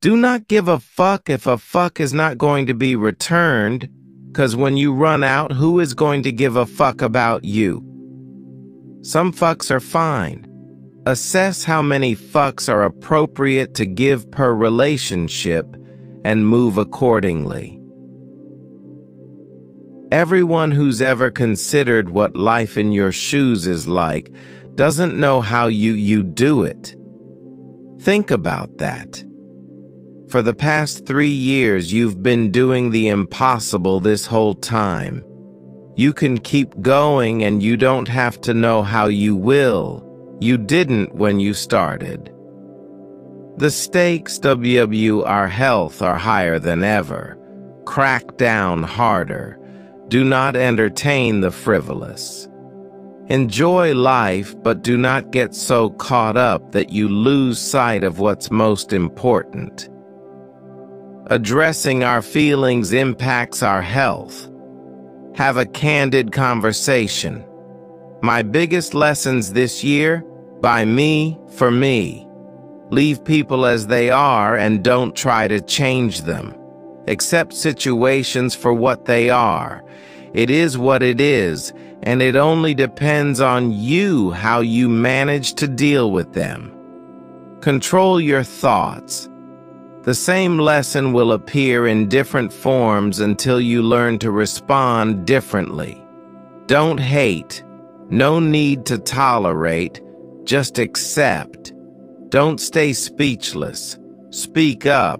Do not give a fuck if a fuck is not going to be returned, because when you run out, who is going to give a fuck about you? Some fucks are fine. Assess how many fucks are appropriate to give per relationship and move accordingly. Everyone who's ever considered what life in your shoes is like doesn't know how you do it. Think about that. For the past 3 years, you've been doing the impossible this whole time. You can keep going and you don't have to know how you will. You didn't when you started. The stakes our health are higher than ever. Crack down harder. Do not entertain the frivolous. Enjoy life, but do not get so caught up that you lose sight of what's most important. Addressing our feelings impacts our health. Have a candid conversation. My biggest lessons this year: by me, for me. Leave people as they are and don't try to change them. Accept situations for what they are. It is what it is, and it only depends on you how you manage to deal with them. Control your thoughts. The same lesson will appear in different forms until you learn to respond differently. Don't hate. No need to tolerate. Just accept. Don't stay speechless. Speak up.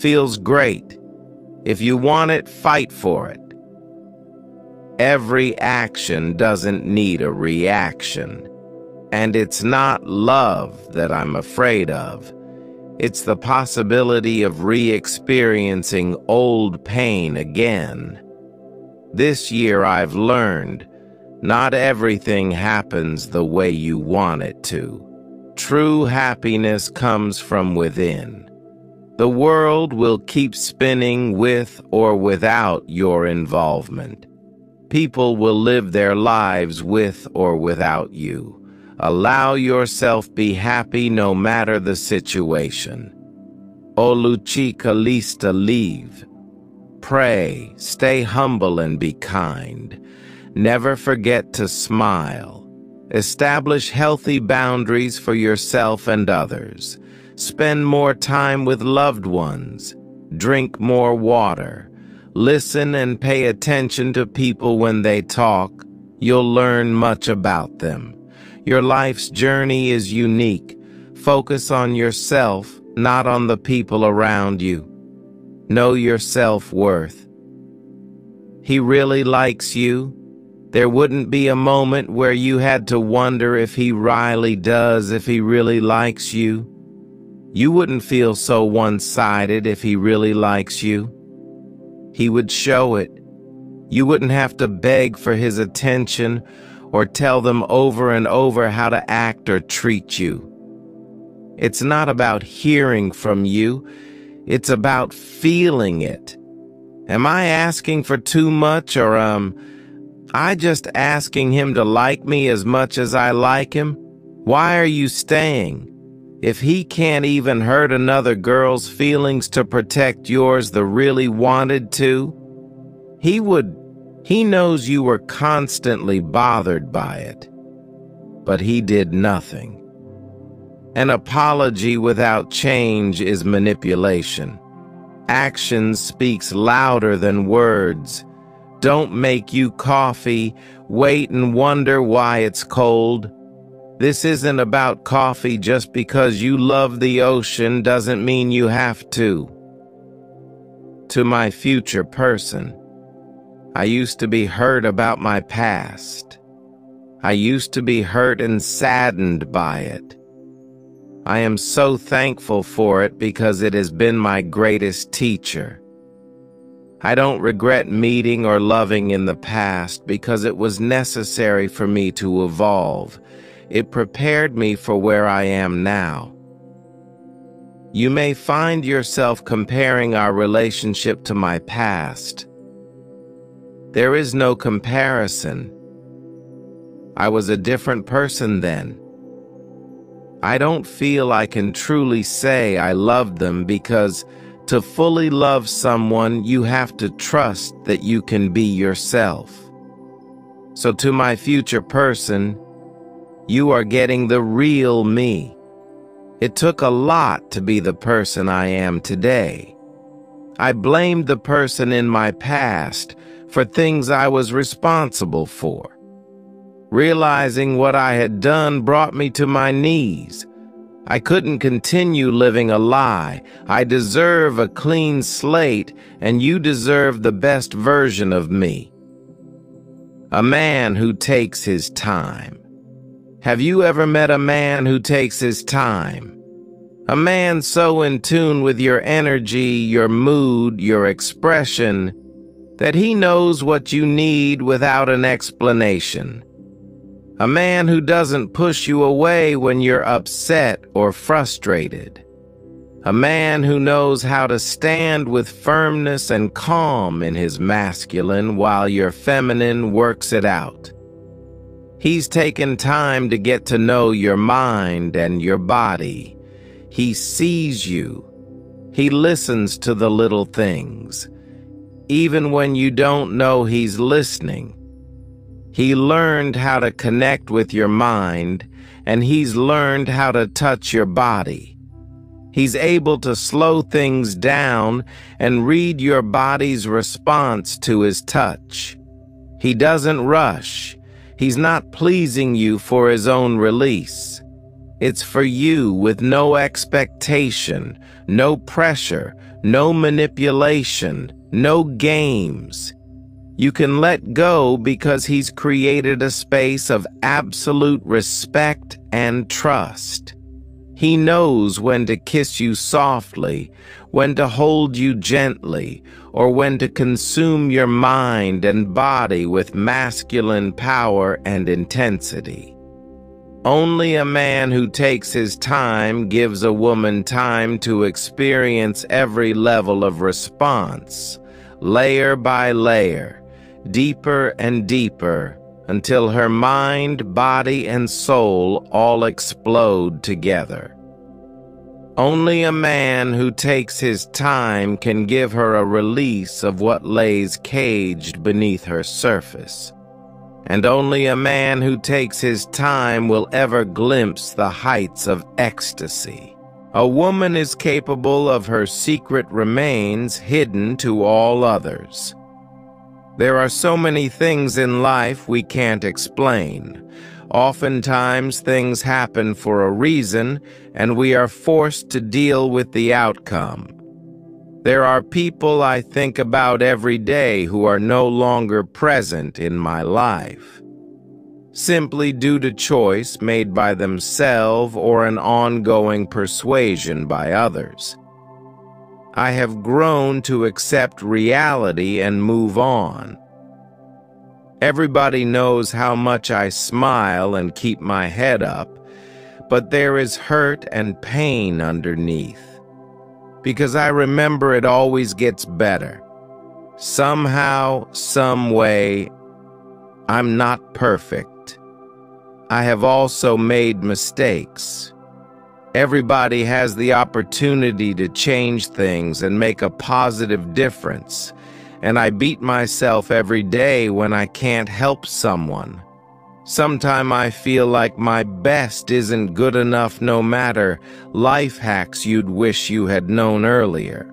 Feels great. If you want it, fight for it. Every action doesn't need a reaction. And it's not love that I'm afraid of. It's the possibility of re-experiencing old pain again. This year I've learned, not everything happens the way you want it to. True happiness comes from within. The world will keep spinning with or without your involvement. People will live their lives with or without you. Allow yourself be happy no matter the situation. Oluchika lista leave. Pray, stay humble and be kind. Never forget to smile. Establish healthy boundaries for yourself and others. Spend more time with loved ones. Drink more water. Listen and pay attention to people when they talk. You'll learn much about them. Your life's journey is unique. Focus on yourself, not on the people around you. Know your self-worth. He really likes you. There wouldn't be a moment where you had to wonder if he really does, if he really likes you. You wouldn't feel so one-sided if he really likes you. He would show it. You wouldn't have to beg for his attention or tell them over and over how to act or treat you. It's not about hearing from you. It's about feeling it. Am I asking for too much, or I just asking him to like me as much as I like him? Why are you staying? If he can't even hurt another girl's feelings to protect yours the really wanted to, he would. He knows you were constantly bothered by it. But he did nothing. An apology without change is manipulation. Action speaks louder than words. Don't make you coffee, wait and wonder why it's cold. This isn't about coffee. Just because you love the ocean doesn't mean you have to. To my future person, I used to be hurt about my past. I used to be hurt and saddened by it. I am so thankful for it because it has been my greatest teacher. I don't regret meeting or loving in the past because it was necessary for me to evolve. It prepared me for where I am now. You may find yourself comparing our relationship to my past. There is no comparison. I was a different person then. I don't feel I can truly say I love them because to fully love someone, you have to trust that you can be yourself. So to my future person, you are getting the real me. It took a lot to be the person I am today. I blamed the person in my past for things I was responsible for. Realizing what I had done brought me to my knees. I couldn't continue living a lie. I deserve a clean slate, and you deserve the best version of me. A man who takes his time. Have you ever met a man who takes his time? A man so in tune with your energy, your mood, your expression, that he knows what you need without an explanation. A man who doesn't push you away when you're upset or frustrated. A man who knows how to stand with firmness and calm in his masculine while your feminine works it out. He's taken time to get to know your mind and your body. He sees you. He listens to the little things. Even when you don't know he's listening. He learned how to connect with your mind, and he's learned how to touch your body. He's able to slow things down and read your body's response to his touch. He doesn't rush. He's not pleasing you for his own release. It's for you with no expectation, no pressure, no manipulation, no games. You can let go because he's created a space of absolute respect and trust. He knows when to kiss you softly, when to hold you gently, or when to consume your mind and body with masculine power and intensity. Only a man who takes his time gives a woman time to experience every level of response, layer by layer, deeper and deeper, until her mind, body, and soul all explode together. Only a man who takes his time can give her a release of what lays caged beneath her surface. And only a man who takes his time will ever glimpse the heights of ecstasy. A woman is capable of her secret remains hidden to all others. There are so many things in life we can't explain. Oftentimes things happen for a reason, and we are forced to deal with the outcome. There are people I think about every day who are no longer present in my life, simply due to choice made by themselves or an ongoing persuasion by others. I have grown to accept reality and move on. Everybody knows how much I smile and keep my head up, but there is hurt and pain underneath. Because I remember it always gets better. Somehow, some way, I'm not perfect. I have also made mistakes. Everybody has the opportunity to change things and make a positive difference, and I beat myself every day when I can't help someone. Sometimes I feel like my best isn't good enough no matter life hacks you'd wish you had known earlier.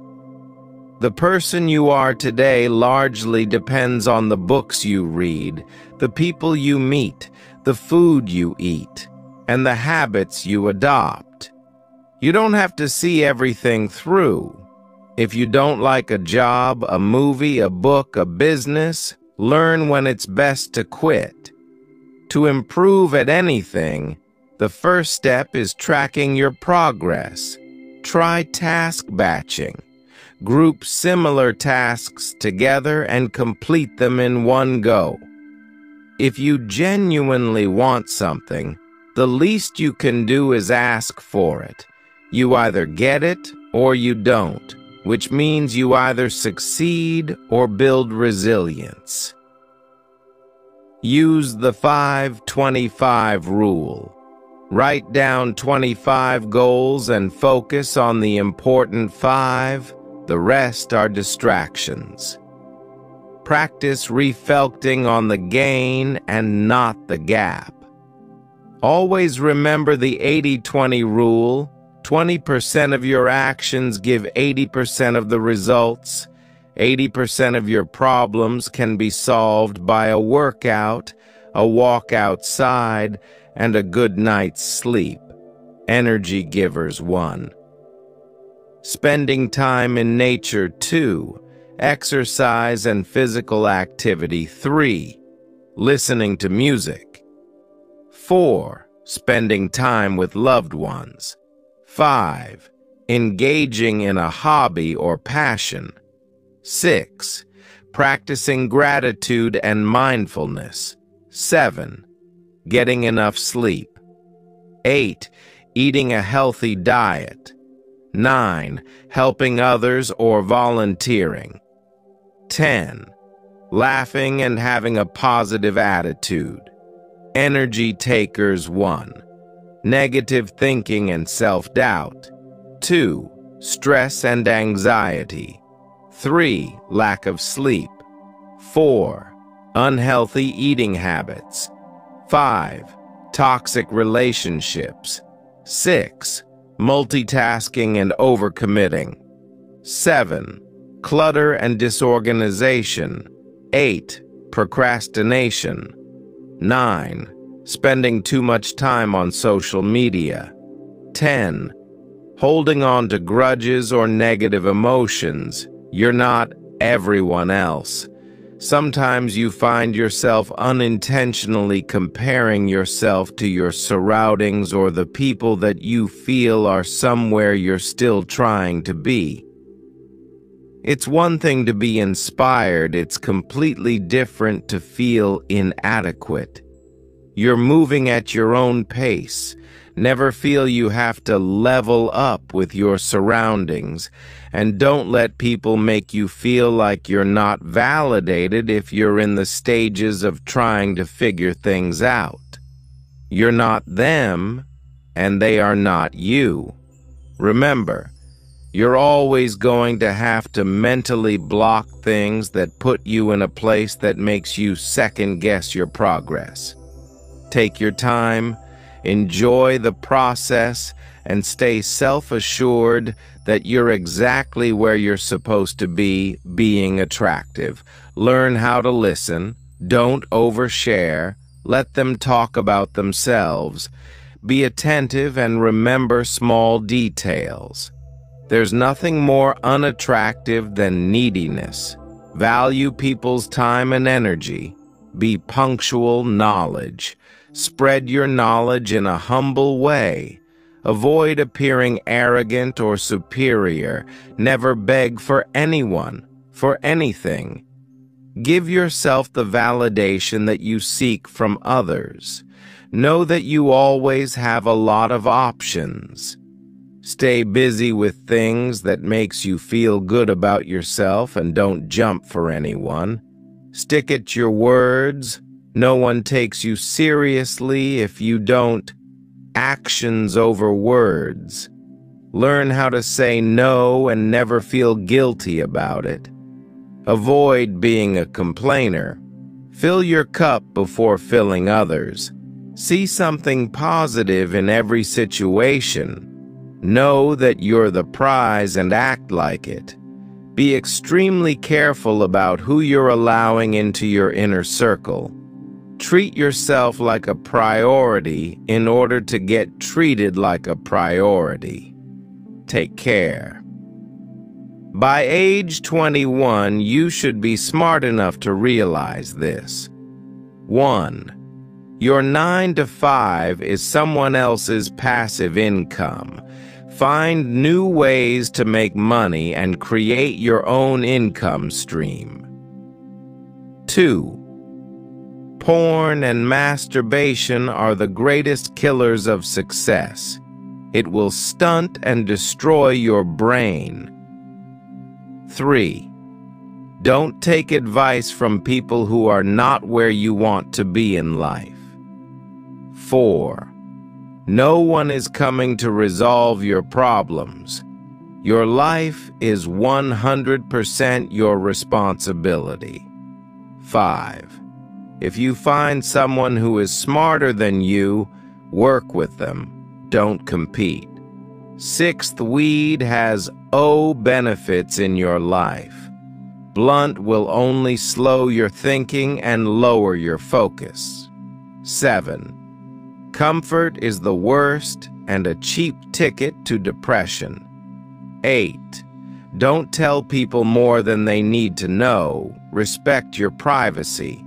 The person you are today largely depends on the books you read, the people you meet, the food you eat, and the habits you adopt. You don't have to see everything through. If you don't like a job, a movie, a book, a business, learn when it's best to quit. To improve at anything, the first step is tracking your progress. Try task batching. Group similar tasks together and complete them in one go. If you genuinely want something, the least you can do is ask for it. You either get it or you don't, which means you either succeed or build resilience. Use the 5-25 rule. Write down 25 goals and focus on the important 5. The rest are distractions. Practice reflecting on the gain and not the gap. Always remember the 80-20 rule. 20% of your actions give 80% of the results. 80% of your problems can be solved by a workout, a walk outside, and a good night's sleep. Energy givers 1. Spending time in nature 2. Exercise and physical activity 3. Listening to music 4. Spending time with loved ones 5. Engaging in a hobby or passion 6. Practicing gratitude and mindfulness 7. Getting enough sleep 8. Eating a healthy diet 9. Helping others or volunteering 10. Laughing and having a positive attitude. Energy takers 1. Negative thinking and self-doubt 2. Stress and anxiety 3. Lack of sleep 4. Unhealthy eating habits 5. Toxic relationships 6. Multitasking and overcommitting 7. Clutter and disorganization 8. Procrastination 9. Spending too much time on social media 10. Holding on to grudges or negative emotions. You're not everyone else. Sometimes you find yourself unintentionally comparing yourself to your surroundings or the people that you feel are somewhere you're still trying to be. It's one thing to be inspired, it's completely different to feel inadequate. You're moving at your own pace. Never feel you have to level up with your surroundings, and don't let people make you feel like you're not validated if you're in the stages of trying to figure things out. You're not them, and they are not you. Remember, you're always going to have to mentally block things that put you in a place that makes you second-guess your progress. Take your time, enjoy the process, and stay self-assured that you're exactly where you're supposed to be, being attractive. Learn how to listen. Don't overshare. Let them talk about themselves. Be attentive and remember small details. There's nothing more unattractive than neediness. Value people's time and energy. Be punctual. Knowledge. Spread your knowledge in a humble way. Avoid appearing arrogant or superior. Never beg for anyone, for anything. Give yourself the validation that you seek from others. Know that you always have a lot of options. Stay busy with things that makes you feel good about yourself and don't jump for anyone. Stick at your words. No one takes you seriously if you don't. Actions over words. Learn how to say no and never feel guilty about it. Avoid being a complainer. Fill your cup before filling others. See something positive in every situation. Know that you're the prize and act like it. Be extremely careful about who you're allowing into your inner circle. Treat yourself like a priority in order to get treated like a priority. Take care. By age 21, you should be smart enough to realize this. 1. Your 9 to 5 is someone else's passive income. Find new ways to make money and create your own income stream. 2. Porn and masturbation are the greatest killers of success. It will stunt and destroy your brain. 3. Don't take advice from people who are not where you want to be in life. 4. No one is coming to resolve your problems. Your life is 100% your responsibility. 5. If you find someone who is smarter than you, work with them. Don't compete. 6th, weed has benefits in your life. Blunt will only slow your thinking and lower your focus. 7. Comfort is the worst and a cheap ticket to depression. 8. Don't tell people more than they need to know. Respect your privacy.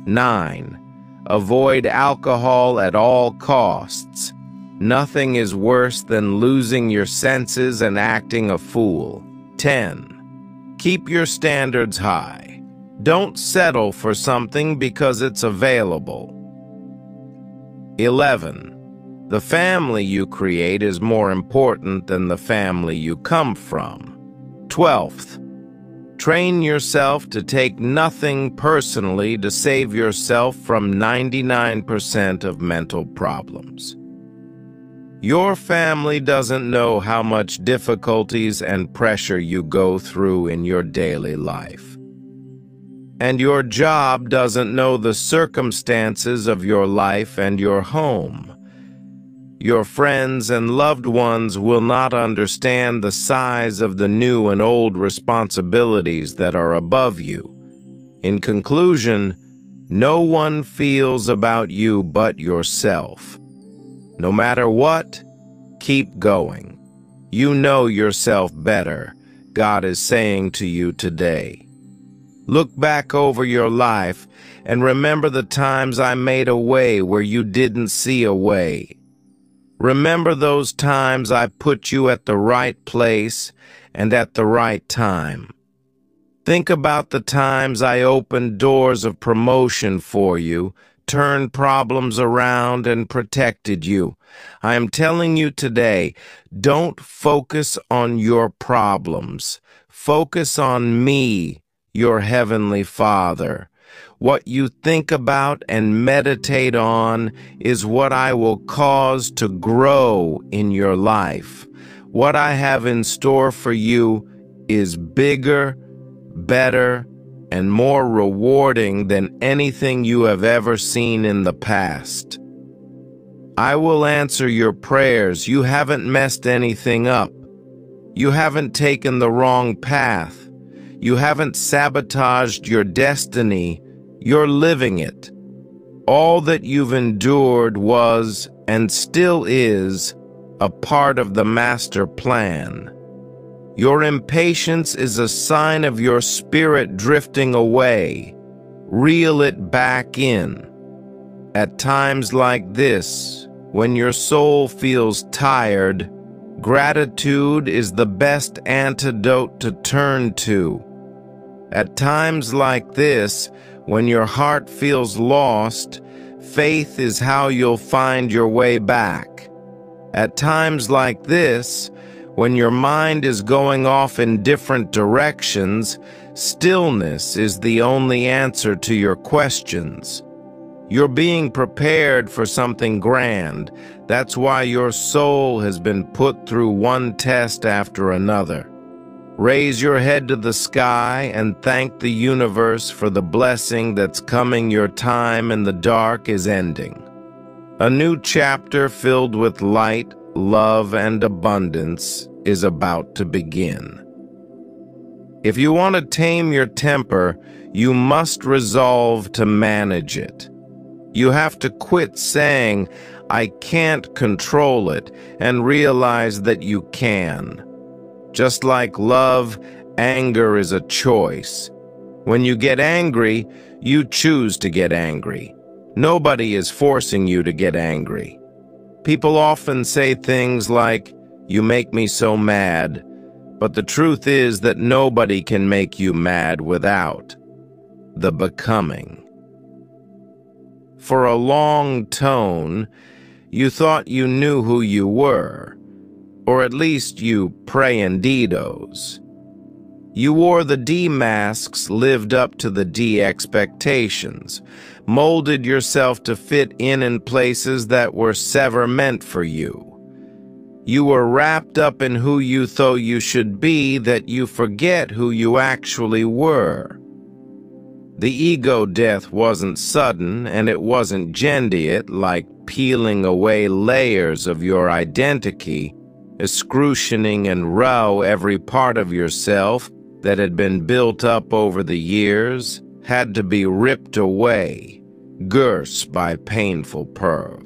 9. Avoid alcohol at all costs. Nothing is worse than losing your senses and acting a fool. 10. Keep your standards high. Don't settle for something because it's available. 11. The family you create is more important than the family you come from. 12th. Train yourself to take nothing personally to save yourself from 99% of mental problems. Your family doesn't know how much difficulties and pressure you go through in your daily life. And your job doesn't know the circumstances of your life and your home. Your friends and loved ones will not understand the size of the new and old responsibilities that are above you. In conclusion, no one feels about you but yourself. No matter what, keep going. You know yourself better, God is saying to you today. Look back over your life and remember the times I made a way where you didn't see a way. Remember those times I put you at the right place and at the right time. Think about the times I opened doors of promotion for you, turned problems around, and protected you. I am telling you today, don't focus on your problems. Focus on me, your Heavenly Father. What you think about and meditate on is what I will cause to grow in your life. What I have in store for you is bigger, better, and more rewarding than anything you have ever seen in the past. I will answer your prayers. You haven't messed anything up. You haven't taken the wrong path. You haven't sabotaged your destiny. You're living it. All that you've endured was, and still is, a part of the master plan. Your impatience is a sign of your spirit drifting away. Reel it back in. At times like this, when your soul feels tired, gratitude is the best antidote to turn to. At times like this, when your heart feels lost, faith is how you'll find your way back. At times like this, when your mind is going off in different directions, stillness is the only answer to your questions. You're being prepared for something grand. That's why your soul has been put through one test after another. Raise your head to the sky and thank the universe for the blessing that's coming. Your time in the dark is ending. A new chapter filled with light, love, and abundance is about to begin. If you want to tame your temper, you must resolve to manage it. You have to quit saying, "I can't control it," and realize that you can. Just like love, anger is a choice. When you get angry, you choose to get angry. Nobody is forcing you to get angry. People often say things like, "You make me so mad," but the truth is that nobody can make you mad without the becoming. For a long tone, you thought you knew who you were. Or at least you pray-and-didos. You wore the D masks, lived up to the D expectations. molded yourself to fit in places that were never meant for you. You were wrapped up in who you thought you should be that you forget who you actually were. The ego death wasn't sudden, and it wasn't gendiate, like peeling away layers of your identity, excruciating and raw every part of yourself that had been built up over the years had to be ripped away, gurse by painful perv.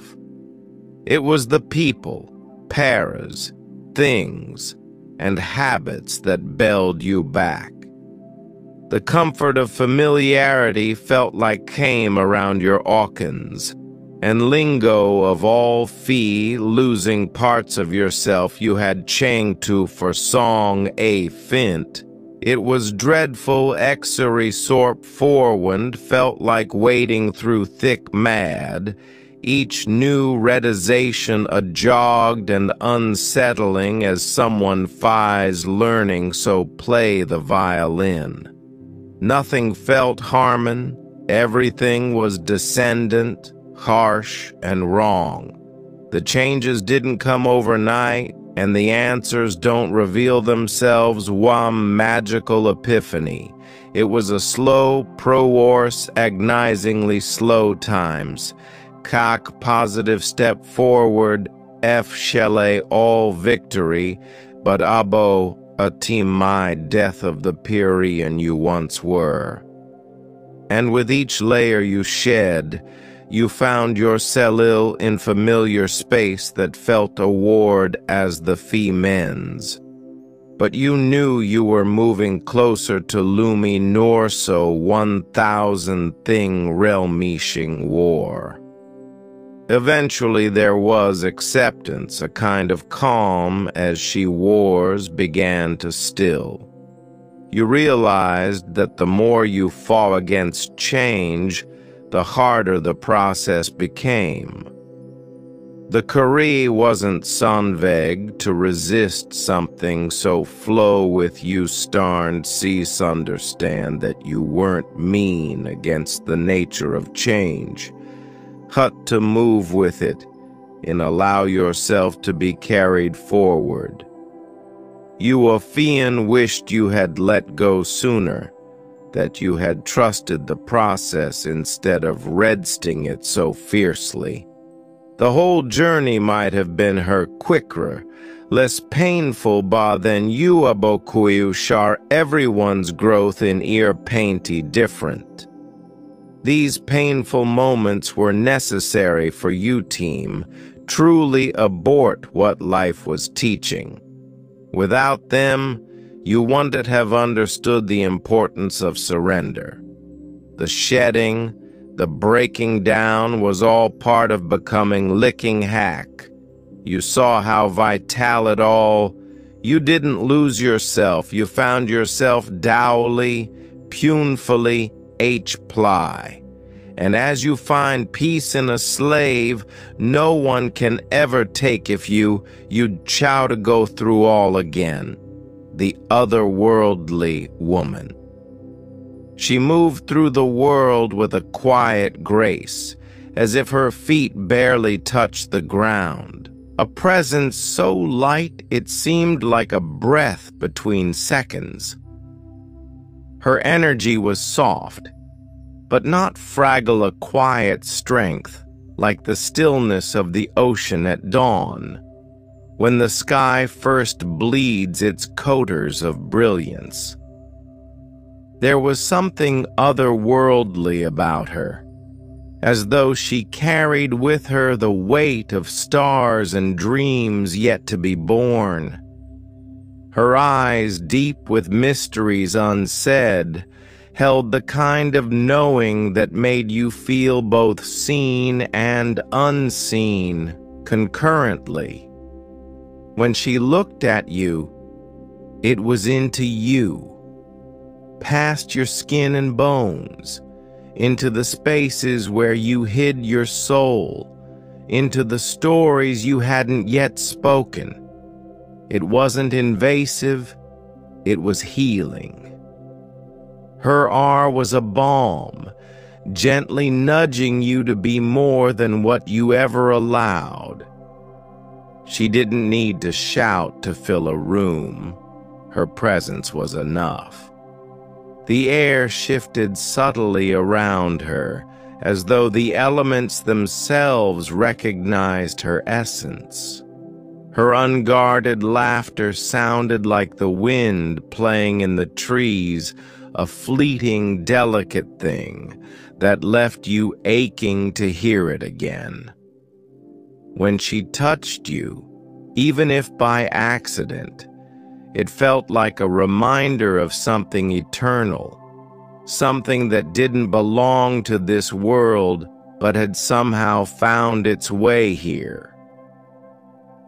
It was the people, paras, things, and habits that bailed you back. The comfort of familiarity felt like came around your Awkins, and lingo of all fee losing parts of yourself you had chang to for song a fint. It was dreadful exery sorp forward felt like wading through thick mad, each new realization a jogged and unsettling as someone fies learning so play the violin. Nothing felt harmon, everything was descendant, harsh, and wrong. The changes didn't come overnight, and the answers don't reveal themselves one magical epiphany. It was a slow, pro-orse, agonizingly slow times. Cock positive step forward, F shelle all victory, but abo a team my death of the Purian you once were. And with each layer you shed, you found your cellil in familiar space that felt a ward as the femens. But you knew you were moving closer to Lumi Norso 1000 thing realmishing war. Eventually there was acceptance, a kind of calm as she wars began to still. You realized that the more you fought against change, the harder the process became. The Curie wasn't Sunveg to resist something so flow with you starned cease understand that you weren't mean against the nature of change. Hut to move with it and allow yourself to be carried forward. You Ophian wished you had let go sooner, that you had trusted the process instead of redsting it so fiercely. The whole journey might have been her quicker, less painful than you abokuyu shar everyone's growth in ear painty different. These painful moments were necessary for you, team, truly abort what life was teaching. Without them, you wouldn't have understood the importance of surrender. The shedding, the breaking down was all part of becoming licking hack. You saw how vital it all. You didn't lose yourself. You found yourself dowly, punefully, H-ply. And as you find peace in a slave, no one can ever take if you'd chow to go through all again. The otherworldly woman. She moved through the world with a quiet grace, as if her feet barely touched the ground. A presence so light it seemed like a breath between seconds. Her energy was soft, but not fragile, a quiet strength, like the stillness of the ocean at dawn, when the sky first bleeds its coaters of brilliance. There was something otherworldly about her, as though she carried with her the weight of stars and dreams yet to be born. Her eyes, deep with mysteries unsaid, held the kind of knowing that made you feel both seen and unseen concurrently. When she looked at you, it was into you, past your skin and bones, into the spaces where you hid your soul, into the stories you hadn't yet spoken. It wasn't invasive, it was healing. Her R was a balm, gently nudging you to be more than what you ever allowed. She didn't need to shout to fill a room. Her presence was enough. The air shifted subtly around her, as though the elements themselves recognized her essence. Her unguarded laughter sounded like the wind playing in the trees, a fleeting, delicate thing that left you aching to hear it again. When she touched you, even if by accident, it felt like a reminder of something eternal, something that didn't belong to this world but had somehow found its way here.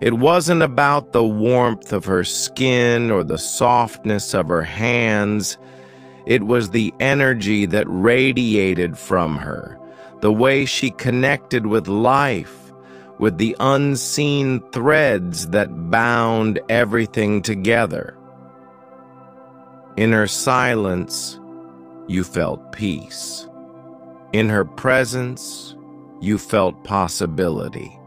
It wasn't about the warmth of her skin or the softness of her hands. It was the energy that radiated from her, the way she connected with life, with the unseen threads that bound everything together. In her silence, you felt peace. In her presence, you felt possibility.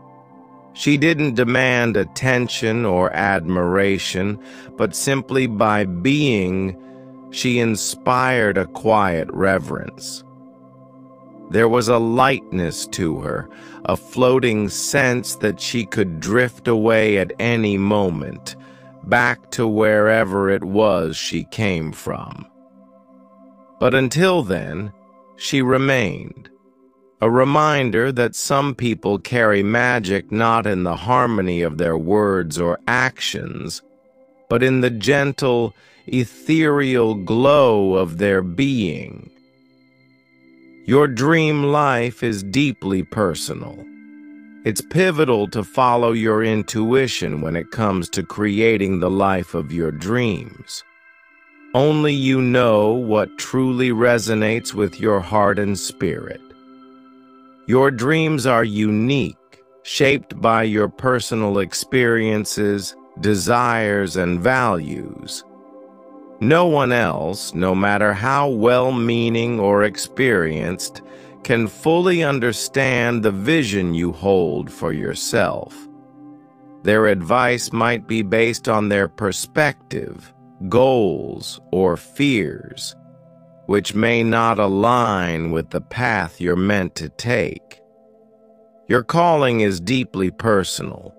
She didn't demand attention or admiration, but simply by being, she inspired a quiet reverence. There was a lightness to her, a floating sense that she could drift away at any moment, back to wherever it was she came from. But until then, she remained, a reminder that some people carry magic not in the harmony of their words or actions, but in the gentle, ethereal glow of their being. Your dream life is deeply personal. It's pivotal to follow your intuition when it comes to creating the life of your dreams. Only you know what truly resonates with your heart and spirit. Your dreams are unique, shaped by your personal experiences, desires, and values. No one else, no matter how well-meaning or experienced, can fully understand the vision you hold for yourself. Their advice might be based on their perspective, goals, or fears, which may not align with the path you're meant to take. Your calling is deeply personal.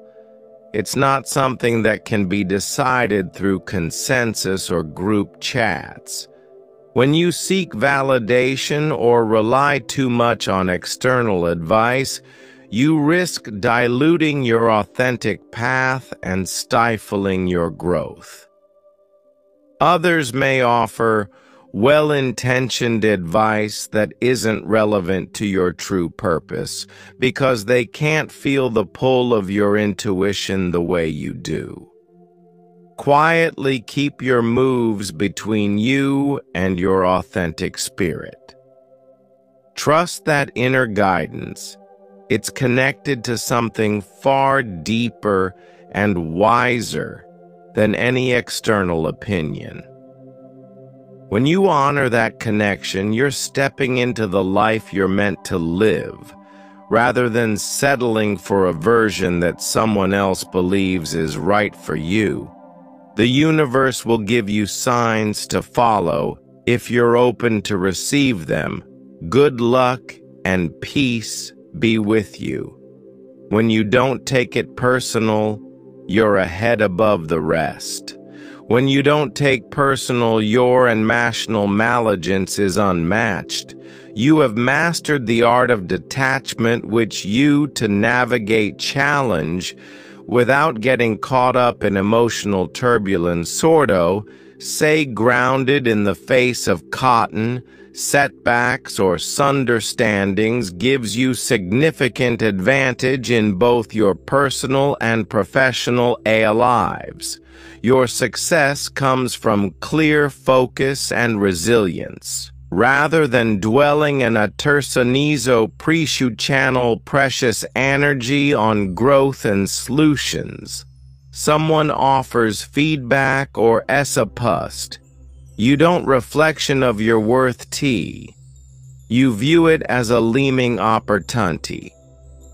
It's not something that can be decided through consensus or group chats. When you seek validation or rely too much on external advice, you risk diluting your authentic path and stifling your growth. Others may offer well-intentioned advice that isn't relevant to your true purpose because they can't feel the pull of your intuition the way you do. Quietly keep your moves between you and your authentic spirit. Trust that inner guidance. It's connected to something far deeper and wiser than any external opinion. When you honor that connection, you're stepping into the life you're meant to live, rather than settling for a version that someone else believes is right for you. The universe will give you signs to follow if you're open to receive them. Good luck and peace be with you. When you don't take it personal, you're a head above the rest. When you don't take personal, your irrational malligence is unmatched. You have mastered the art of detachment, which you to navigate challenge without getting caught up in emotional turbulence. Stay grounded in the face of cotton, setbacks, or misunderstandings gives you significant advantage in both your personal and professional lives. Your success comes from clear focus and resilience. Rather than dwelling in a tersonizo pre-shoot channel precious energy on growth and solutions. Someone offers feedback or esapust. You don't reflection of your worth. You view it as a leeming opportunity,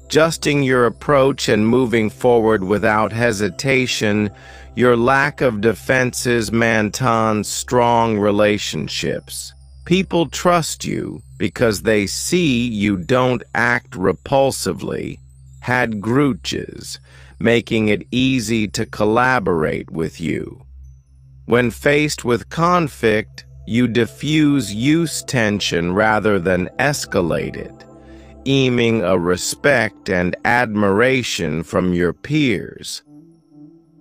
adjusting your approach and moving forward without hesitation. Your lack of defenses maintains strong relationships. People trust you because they see you don't act repulsively, had grudges, making it easy to collaborate with you. When faced with conflict, you diffuse tension rather than escalate it, aiming a respect and admiration from your peers.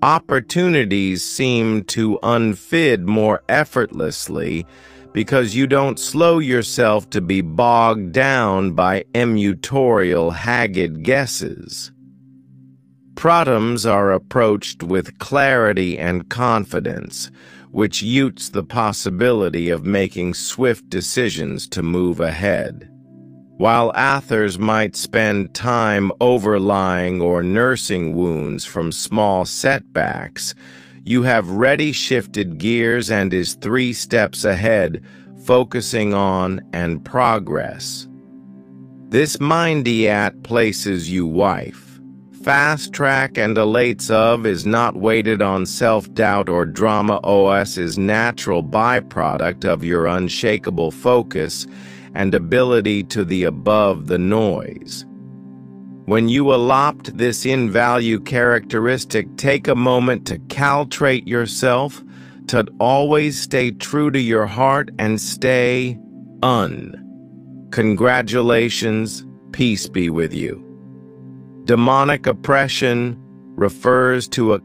Opportunities seem to unfold more effortlessly because you don't slow yourself to be bogged down by emutorial haggard guesses. Problems are approached with clarity and confidence, which yields the possibility of making swift decisions to move ahead. While others might spend time overlying or nursing wounds from small setbacks, you have ready shifted gears and is 3 steps ahead, focusing on and progress. This mindset places you wife. Fast track and elates of is not weighted on self-doubt or drama. OS is natural byproduct of your unshakable focus and ability to the above the noise. When you adopt this in-value characteristic, take a moment to calibrate yourself, to always stay true to your heart and stay Congratulations, peace be with you. Demonic oppression refers to a